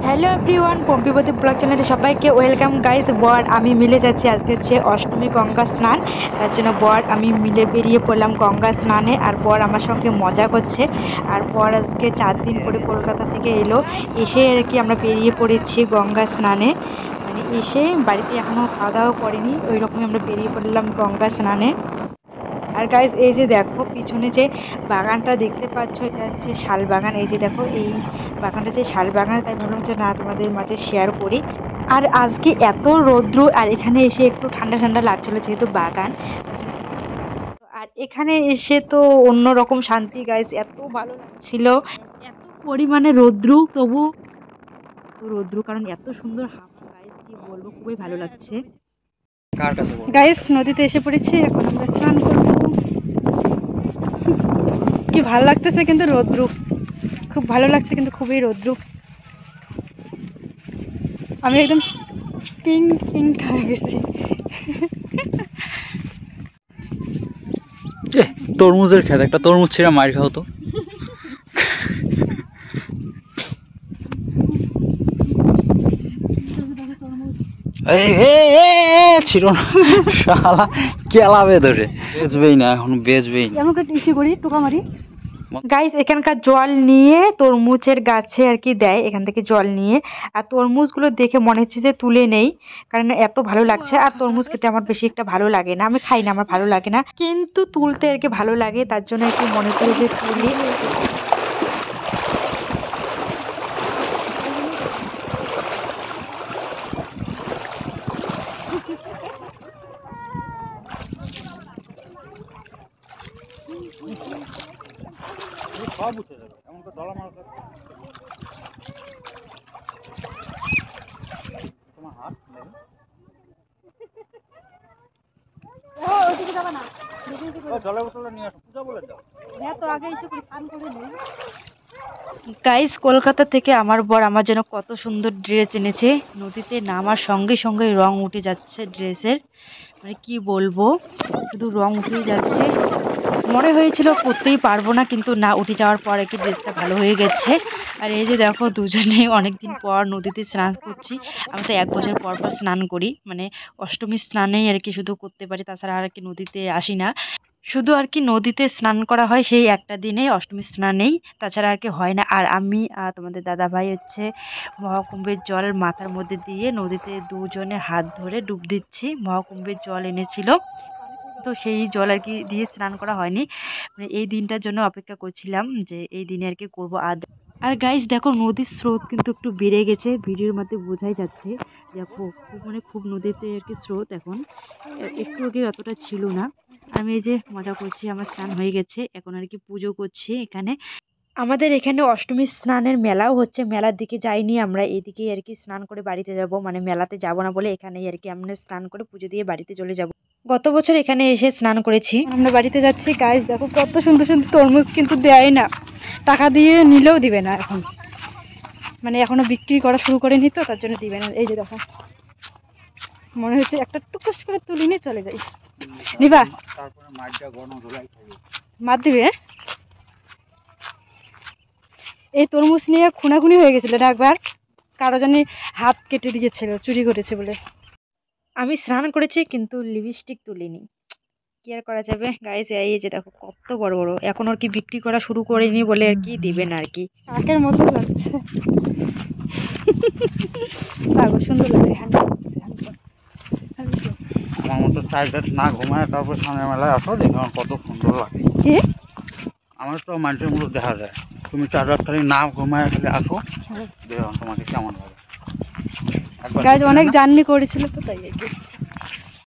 Hello everyone, পম্পিপতি blog চ্যানেলে সবাইকে welcome guys. আমি মিলে যাচ্ছি, আজকে হচ্ছে অষ্টমী গঙ্গা স্নান। তার জন্য আমি মিলে বেরিয়ে পড়লাম গঙ্গা স্নানে। আর আমার সঙ্গে মজা করছে। আর আজকে 4 দিন পরে কলকাতা থেকে এলো, এসে আর কি আমরা বেরিয়ে পড়েছি গঙ্গা স্নানে। মানে এসে বাড়িতে এখনও খাওয়া দাওয়া করিনি, ওই রকমই আমরা বেরিয়ে পড়লাম গঙ্গা স্নানে। আর গাইজ এই যে দেখো পিছনে যে বাগানটা দেখতে পাচ্ছ, এটা হচ্ছে শাল বাগান। এই যে দেখো এই বাগানটা যে শাল বাগান, তাই ভাবলাম যে না তোমাদের মাঝে শেয়ার করি। আর আজকে এত রৌদ্র, আর এখানে এসে একটু ঠান্ডা ঠান্ডা লাগছিল যেহেতু বাগান। আর এখানে এসে তো অন্যরকম শান্তি গাইজ, এত ভালো লাগছিল। এত পরিমাণে রৌদ্র, তবু রৌদ্র কারণ এত সুন্দর হাওয়া গাইজ, কি বলবো, খুবই ভালো লাগছে। গাইজ নদীতে এসে পড়েছি, এখন আমরা স্নান করবো। কি ভালো লাগতেছে, কিন্তু রৌদ্র খুব ভালো লাগছে, কিন্তু খুবই রৌদ্র। আমি একদম পিঙ্ক পিঙ্ক হয়ে গেছি। তরমুজের খেত, একটা তরমুজ ছিঁড়া মার খাও তো। ছিল না শালা, কেলাবে ধরে বেচবেই না, এখন বেচবেই না। আমাকে ইসে করি টোকা মারি। গাইস এখানকার জল নিয়ে তরমুজের গাছে আর কি দেয়, এখান থেকে জল নিয়ে। আর তরমুজগুলো দেখে মনে হচ্ছে যে তুলে নেই, কারণ এত ভালো লাগছে। আর তরমুজ খেতে আমার বেশি একটা ভালো লাগে না, আমি খাই না, আমার ভালো লাগে না, কিন্তু তুলতে আর কি ভালো লাগে, তার জন্য একটু মনে করি যে তুলি। সব উঠে যাবে, এমন করে ডলা মারা তোমার হাত জলের বোতলে নিয়ে আসো, পূজা বলে দাও। গাইস কলকাতা থেকে আমার বর আমার জন্য কত সুন্দর ড্রেস এনেছে। নদীতে নামার সঙ্গে সঙ্গে রং উঠে যাচ্ছে ড্রেসের, মানে কি বলবো, শুধু রং উঠেই যাচ্ছে। মনে হয়েছিল করতেই পারবো না, কিন্তু না, উঠে যাওয়ার পর কি ড্রেসটা ভালো হয়ে গেছে। আর এই যে দেখো দুজনে অনেকদিন পর নদীতে স্নান করছি। আমি তো 1 বছর পর পর স্নান করি, মানে অষ্টমী স্নানেই আর কি শুধু করতে পারি, তাছাড়া আর কি নদীতে আসি না। শুধু আর কি নদীতে স্নান করা হয় সেই একটা দিনে, অষ্টমী স্নানেই, তাছাড়া আর কি হয় না। আর আমি তোমাদের দাদা ভাই হচ্ছে মহাকুম্ভের জল মাথার মধ্যে দিয়ে নদীতে দুজনে হাত ধরে ডুব দিচ্ছি। মহাকুম্ভের জল এনেছিল, তো সেই জল আর কি দিয়ে স্নান করা হয়নি, মানে এই দিনটার জন্য অপেক্ষা করছিলাম যে এই দিনে আর কি করবো। আর গাইস দেখো নদীর স্রোত কিন্তু একটু বেড়ে গেছে, ভিডিওর মধ্যে বোঝাই যাচ্ছে। দেখো খুব মানে খুব নদীতে আর কি স্রোত এখন, একটু আগে অতটা ছিল না। আমি এই যে মজা করছি, আমার স্নান হয়ে গেছে, এখন আর কি পুজো করছি এখানে। আমাদের এখানে অষ্টমী স্নানের মেলাও হচ্ছে, মেলার দিকে যাইনি আমরা, এইদিকেই আর কি স্নান করে বাড়িতে যাব, মানে মেলাতে যাব না বলে এখানেই আর কি আমরা স্নান করে পুজো দিয়ে বাড়িতে চলে যাব। গত বছর এখানে এসে স্নান করেছি। আমরা বাড়িতে যাচ্ছি। গাইস দেখো কত সুন্দর সুন্দর তরমুজ, কিন্তু দেয় না, টাকা দিয়ে নিলেও দিবে না এখন, মানে এখনো বিক্রি করা শুরু করেনি তো, তার জন্য দিবে না। এই যে দেখো, মনে হচ্ছে একটা টুকুস করে তুলে নিয়ে চলে যাই। নিবা মার দিবে। এই তরমুজ নিয়ে খুনাখুনি হয়ে গেছিল না একবার, কারো জানি হাত কেটে দিয়েছিল চুরি করেছে বলে। আমি স্নান করেছি কিন্তু লিপস্টিক তুলিনি, কি আর করা যাবে। গাইস এই যে দেখো কত বড় বড়, এখন আর কি বিক্রি করা শুরু করেনি বলে আর কি দিবেন আর কি। কাকের মতো লাগছে, সুন্দর লাগে। আমার মতো 4 রাত না ঘুমায় তারপর সামনে মেলায় আসো, দেখো কত সুন্দর লাগে। আমার তো মানুষের মতো দেখা যায়, তুমি 4 রাত খালি না ঘুমায় খালি আসো, দেখো তোমাকে কেমন লাগে। অনেক জার্নি করেছিল তো তাই আর কি।